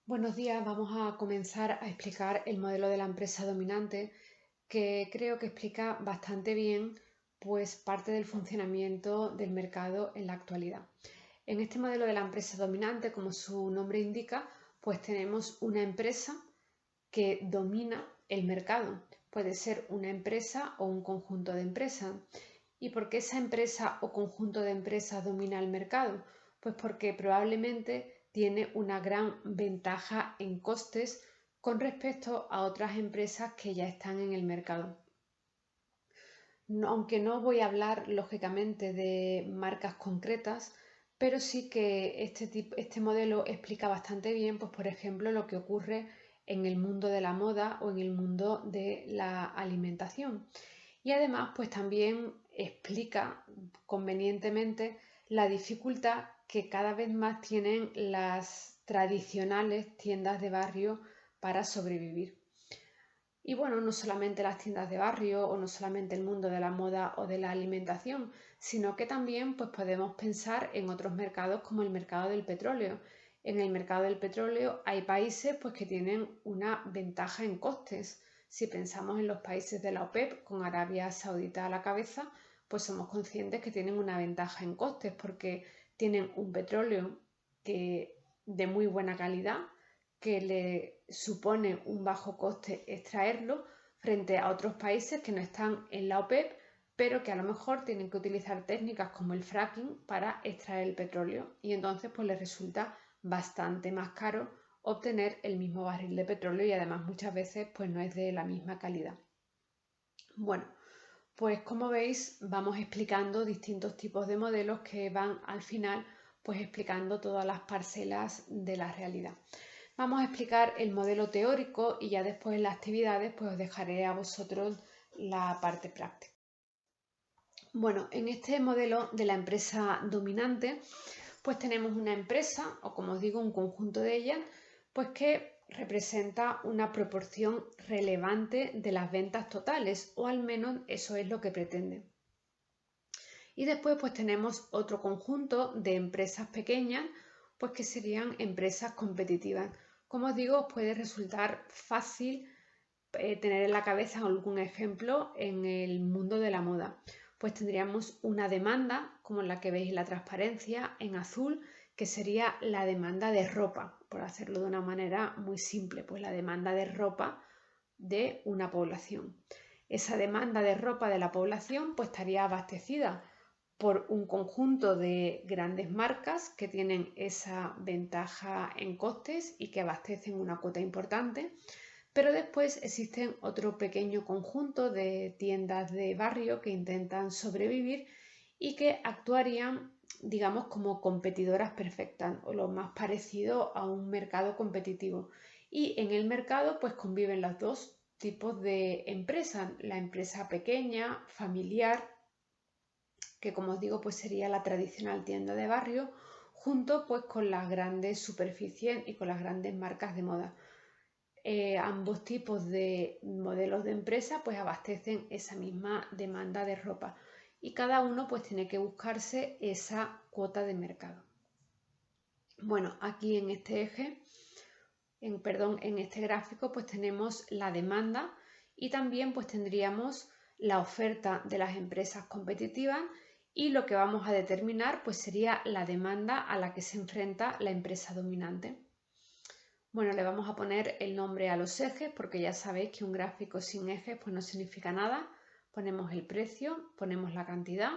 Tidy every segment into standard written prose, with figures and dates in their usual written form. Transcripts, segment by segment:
Buenos días, vamos a comenzar a explicar el modelo de la empresa dominante que creo que explica bastante bien pues parte del funcionamiento del mercado en la actualidad. En este modelo de la empresa dominante, como su nombre indica, pues tenemos una empresa que domina el mercado. Puede ser una empresa o un conjunto de empresas. ¿Y por qué esa empresa o conjunto de empresas domina el mercado? Pues porque probablemente tiene una gran ventaja en costes con respecto a otras empresas que ya están en el mercado. Aunque no voy a hablar lógicamente de marcas concretas, pero sí que este modelo explica bastante bien, pues por ejemplo, lo que ocurre en el mundo de la moda o en el mundo de la alimentación. Y además, pues también explica convenientemente la dificultad que cada vez más tienen las tradicionales tiendas de barrio para sobrevivir. Y bueno, no solamente las tiendas de barrio o no solamente el mundo de la moda o de la alimentación, sino que también pues podemos pensar en otros mercados como el mercado del petróleo. En el mercado del petróleo hay países pues que tienen una ventaja en costes. Si pensamos en los países de la OPEP con Arabia Saudita a la cabeza, pues somos conscientes que tienen una ventaja en costes porque tienen un petróleo de muy buena calidad que le supone un bajo coste extraerlo frente a otros países que no están en la OPEP, pero que a lo mejor tienen que utilizar técnicas como el fracking para extraer el petróleo y entonces pues les resulta bastante más caro obtener el mismo barril de petróleo y además muchas veces pues no es de la misma calidad. Bueno, pues como veis vamos explicando distintos tipos de modelos que van al final pues explicando todas las parcelas de la realidad. Vamos a explicar el modelo teórico y ya después en las actividades pues os dejaré a vosotros la parte práctica. Bueno, en este modelo de la empresa dominante pues tenemos una empresa o como os digo un conjunto de ellas pues que representa una proporción relevante de las ventas totales o al menos eso es lo que pretende. Y después pues tenemos otro conjunto de empresas pequeñas pues que serían empresas competitivas. Como os digo, os puede resultar fácil tener en la cabeza algún ejemplo en el mundo de la moda. Pues tendríamos una demanda, como la que veis en la transparencia, en azul, que sería la demanda de ropa, por hacerlo de una manera muy simple, pues la demanda de ropa de una población. Esa demanda de ropa de la población pues estaría abastecida por un conjunto de grandes marcas que tienen esa ventaja en costes y que abastecen una cuota importante, pero después existen otro pequeño conjunto de tiendas de barrio que intentan sobrevivir y que actuarían, digamos, como competidoras perfectas o lo más parecido a un mercado competitivo. Y en el mercado pues conviven los dos tipos de empresas, la empresa pequeña, familiar, que como os digo pues sería la tradicional tienda de barrio, junto pues con las grandes superficies y con las grandes marcas de moda. Ambos tipos de modelos de empresa pues abastecen esa misma demanda de ropa y cada uno pues tiene que buscarse esa cuota de mercado. Bueno, aquí en este eje, en este gráfico pues tenemos la demanda y también pues tendríamos la oferta de las empresas competitivas y lo que vamos a determinar pues sería la demanda a la que se enfrenta la empresa dominante. Bueno, le vamos a poner el nombre a los ejes porque ya sabéis que un gráfico sin ejes pues no significa nada. Ponemos el precio, ponemos la cantidad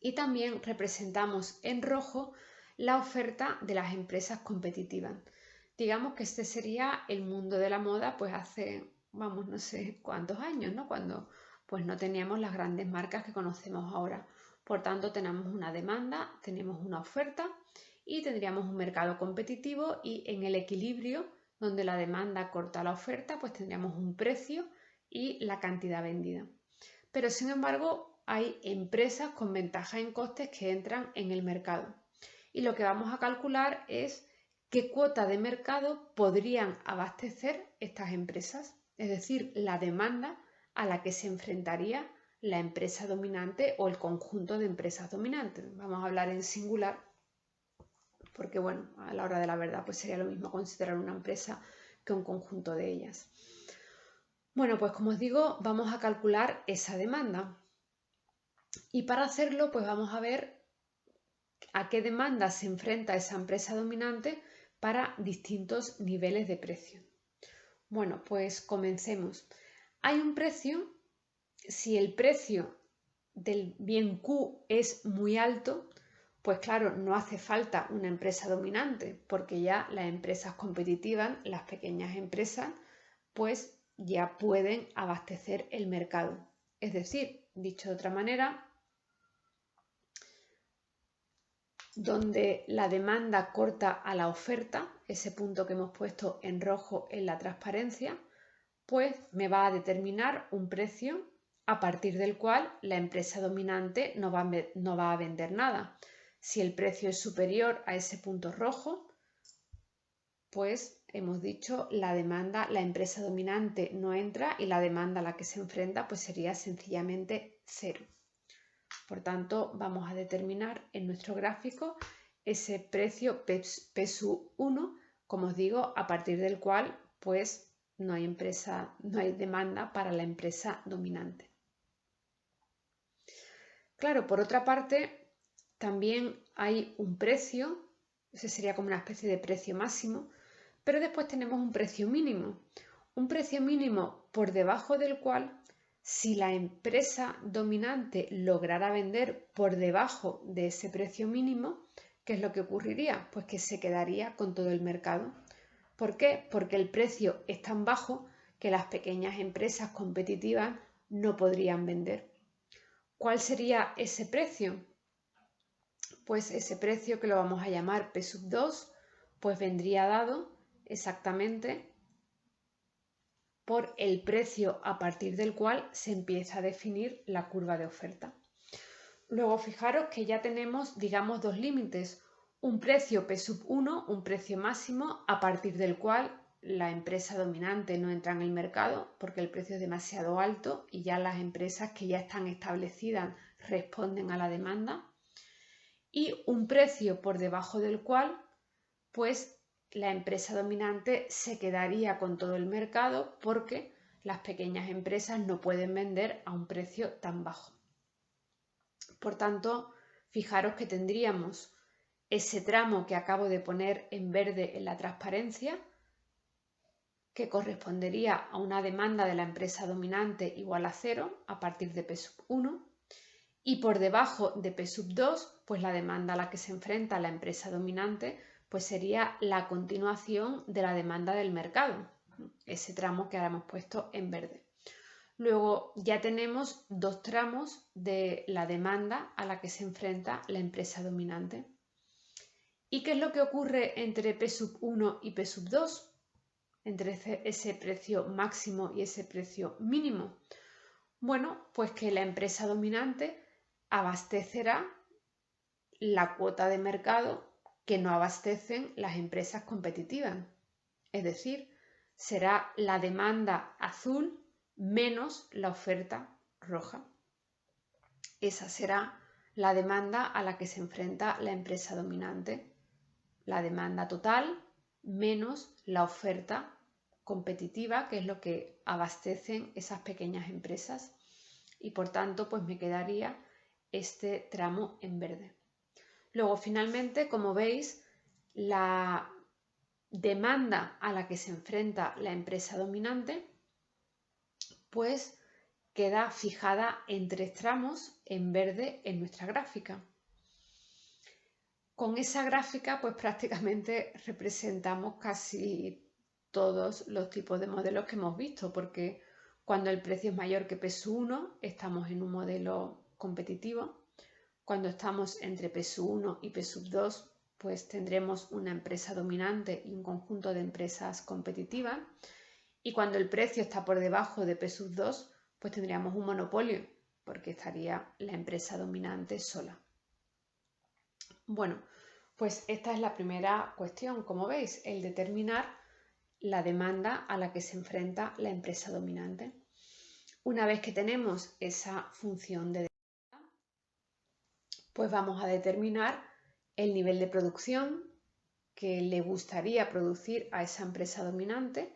y también representamos en rojo la oferta de las empresas competitivas. Digamos que este sería el mundo de la moda pues hace, vamos, no sé cuántos años, ¿no? Cuando pues no teníamos las grandes marcas que conocemos ahora. Por tanto, tenemos una demanda, tenemos una oferta y tendríamos un mercado competitivo y en el equilibrio donde la demanda corta la oferta, pues tendríamos un precio y la cantidad vendida. Pero sin embargo, hay empresas con ventaja en costes que entran en el mercado. Y lo que vamos a calcular es qué cuota de mercado podrían abastecer estas empresas, es decir, la demanda a la que se enfrentaría la empresa dominante o el conjunto de empresas dominantes. Vamos a hablar en singular porque bueno, a la hora de la verdad pues sería lo mismo considerar una empresa que un conjunto de ellas. Bueno, pues como os digo, vamos a calcular esa demanda. Y para hacerlo, pues vamos a ver a qué demanda se enfrenta esa empresa dominante para distintos niveles de precio. Bueno, pues comencemos. Hay un precio, si el precio del bien Q es muy alto, pues claro, no hace falta una empresa dominante, porque ya las empresas competitivas, las pequeñas empresas, pues ya pueden abastecer el mercado. Es decir, dicho de otra manera, donde la demanda corta a la oferta, ese punto que hemos puesto en rojo en la transparencia, pues me va a determinar un precio a partir del cual la empresa dominante no va a vender nada. Si el precio es superior a ese punto rojo, pues hemos dicho la demanda, la empresa dominante no entra y la demanda a la que se enfrenta pues sería sencillamente cero. Por tanto, vamos a determinar en nuestro gráfico ese precio P sub 1, como os digo, a partir del cual pues no hay demanda para la empresa dominante. Claro, por otra parte, también hay un precio, ese sería como una especie de precio máximo, pero después tenemos un precio mínimo por debajo del cual, si la empresa dominante lograra vender por debajo de ese precio mínimo, ¿qué es lo que ocurriría? Pues que se quedaría con todo el mercado. ¿Por qué? Porque el precio es tan bajo que las pequeñas empresas competitivas no podrían vender. ¿Cuál sería ese precio? Pues ese precio, que lo vamos a llamar P sub 2, pues vendría dado exactamente por el precio a partir del cual se empieza a definir la curva de oferta. Luego fijaros que ya tenemos, digamos, dos límites. Un precio P sub 1, un precio máximo a partir del cual la empresa dominante no entra en el mercado porque el precio es demasiado alto y ya las empresas que ya están establecidas responden a la demanda. Y un precio por debajo del cual pues la empresa dominante se quedaría con todo el mercado porque las pequeñas empresas no pueden vender a un precio tan bajo. Por tanto, fijaros que tendríamos ese tramo que acabo de poner en verde en la transparencia, que correspondería a una demanda de la empresa dominante igual a 0 a partir de P sub 1, y por debajo de P sub 2, pues la demanda a la que se enfrenta la empresa dominante pues sería la continuación de la demanda del mercado, ese tramo que ahora hemos puesto en verde. Luego ya tenemos dos tramos de la demanda a la que se enfrenta la empresa dominante. ¿Y qué es lo que ocurre entre P sub 1 y P sub 2? Entre ese precio máximo y ese precio mínimo. Bueno, pues que la empresa dominante abastecerá la cuota de mercado que no abastecen las empresas competitivas. Es decir, será la demanda azul menos la oferta roja. Esa será la demanda a la que se enfrenta la empresa dominante. La demanda total menos la oferta competitiva, que es lo que abastecen esas pequeñas empresas. Y por tanto, pues me quedaría este tramo en verde. Luego, finalmente, como veis, la demanda a la que se enfrenta la empresa dominante, pues queda fijada en tres tramos en verde en nuestra gráfica. Con esa gráfica, pues prácticamente representamos casi todos los tipos de modelos que hemos visto, porque cuando el precio es mayor que P sub 1, estamos en un modelo competitivo. Cuando estamos entre P sub 1 y P sub 2, pues tendremos una empresa dominante y un conjunto de empresas competitivas. Y cuando el precio está por debajo de P sub 2, pues tendríamos un monopolio, porque estaría la empresa dominante sola. Bueno, pues esta es la primera cuestión, como veis, el determinar la demanda a la que se enfrenta la empresa dominante. Una vez que tenemos esa función de demanda, pues vamos a determinar el nivel de producción que le gustaría producir a esa empresa dominante,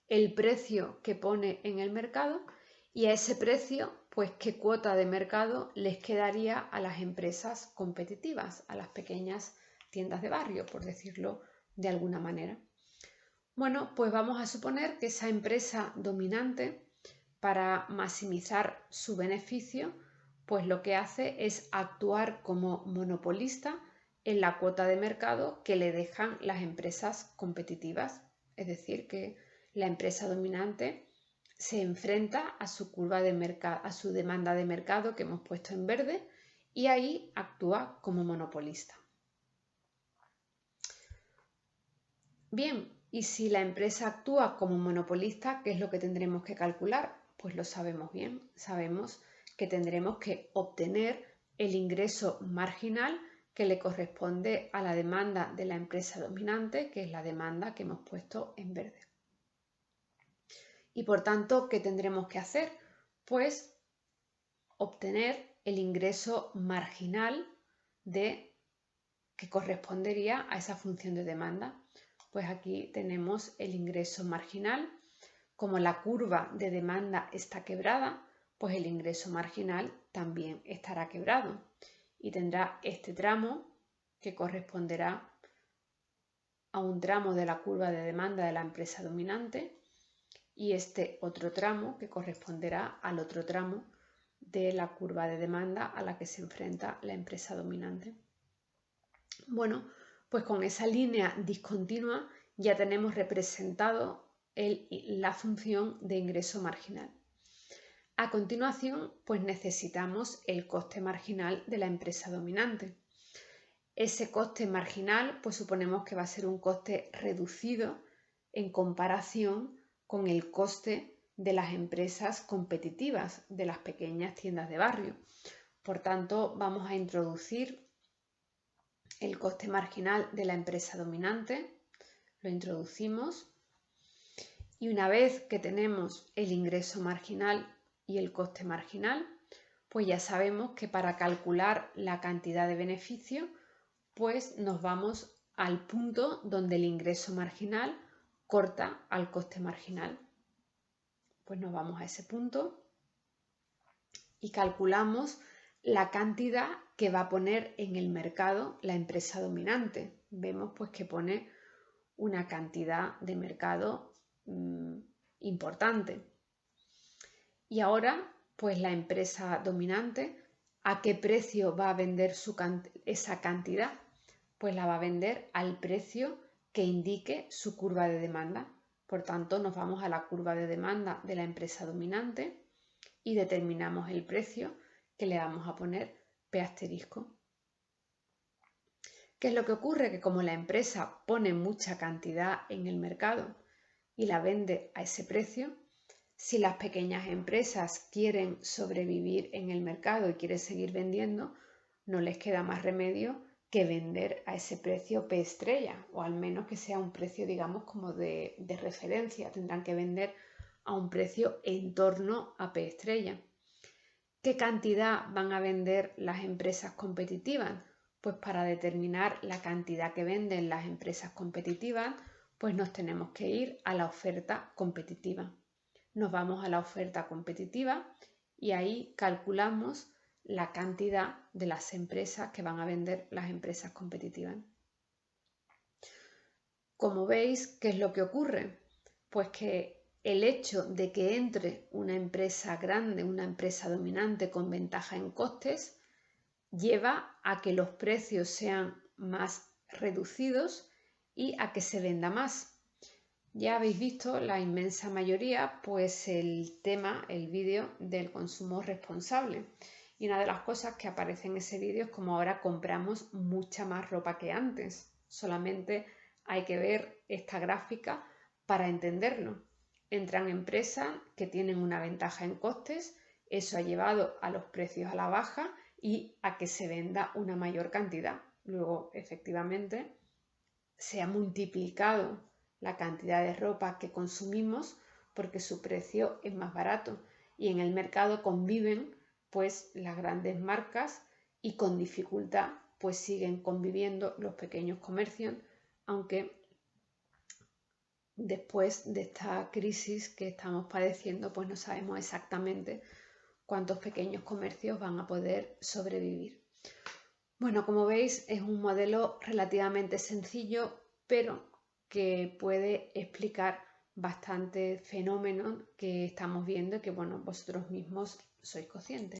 el precio que pone en el mercado y a ese precio, pues qué cuota de mercado les quedaría a las empresas competitivas, a las pequeñas tiendas de barrio, por decirlo de alguna manera. Bueno, pues vamos a suponer que esa empresa dominante, para maximizar su beneficio, pues lo que hace es actuar como monopolista en la cuota de mercado que le dejan las empresas competitivas. Es decir, que la empresa dominante se enfrenta a su curva de mercado, a su demanda de mercado que hemos puesto en verde, y ahí actúa como monopolista. Bien, y si la empresa actúa como monopolista, ¿qué es lo que tendremos que calcular? Pues lo sabemos bien, sabemos que tendremos que obtener el ingreso marginal que le corresponde a la demanda de la empresa dominante, que es la demanda que hemos puesto en verde. Y por tanto, ¿qué tendremos que hacer? Pues obtener el ingreso marginal que correspondería a esa función de demanda. Pues aquí tenemos el ingreso marginal. Como la curva de demanda está quebrada, pues el ingreso marginal también estará quebrado y tendrá este tramo que corresponderá a un tramo de la curva de demanda de la empresa dominante y este otro tramo que corresponderá al otro tramo de la curva de demanda a la que se enfrenta la empresa dominante. Bueno, pues con esa línea discontinua ya tenemos representado la función de ingreso marginal. A continuación, pues necesitamos el coste marginal de la empresa dominante. Ese coste marginal, pues suponemos que va a ser un coste reducido en comparación con el coste de las empresas competitivas, de las pequeñas tiendas de barrio. Por tanto, vamos a introducir el coste marginal de la empresa dominante, lo introducimos y una vez que tenemos el ingreso marginal y el coste marginal, pues ya sabemos que para calcular la cantidad de beneficio, pues nos vamos al punto donde el ingreso marginal corta al coste marginal. Pues nos vamos a ese punto y calculamos la cantidad que va a poner en el mercado la empresa dominante. Vemos pues que pone una cantidad de mercado importante. Y ahora pues la empresa dominante, ¿a qué precio va a vender esa cantidad? Pues la va a vender al precio que indique su curva de demanda. Por tanto, nos vamos a la curva de demanda de la empresa dominante y determinamos el precio que le vamos a poner P asterisco. ¿Qué es lo que ocurre? Que como la empresa pone mucha cantidad en el mercado y la vende a ese precio, si las pequeñas empresas quieren sobrevivir en el mercado y quieren seguir vendiendo, no les queda más remedio que vender a ese precio P estrella, o al menos que sea un precio, digamos, como de referencia. Tendrán que vender a un precio en torno a P estrella. ¿Qué cantidad van a vender las empresas competitivas? Pues para determinar la cantidad que venden las empresas competitivas, pues nos tenemos que ir a la oferta competitiva. Nos vamos a la oferta competitiva y ahí calculamos la cantidad de las empresas que van a vender las empresas competitivas. Como veis, ¿qué es lo que ocurre? Pues que el hecho de que entre una empresa grande, una empresa dominante con ventaja en costes, lleva a que los precios sean más reducidos y a que se venda más. Ya habéis visto la inmensa mayoría, pues el vídeo del consumo responsable. Y una de las cosas que aparece en ese vídeo es como ahora compramos mucha más ropa que antes. Solamente hay que ver esta gráfica para entenderlo. Entran empresas que tienen una ventaja en costes, eso ha llevado a los precios a la baja y a que se venda una mayor cantidad. Luego, efectivamente, se ha multiplicado la cantidad de ropa que consumimos porque su precio es más barato y en el mercado conviven pues las grandes marcas y con dificultad pues siguen conviviendo los pequeños comercios, aunque después de esta crisis que estamos padeciendo, pues no sabemos exactamente cuántos pequeños comercios van a poder sobrevivir. Bueno, como veis, es un modelo relativamente sencillo, pero que puede explicar bastantes fenómenos que estamos viendo y que, bueno, vosotros mismos sois conscientes.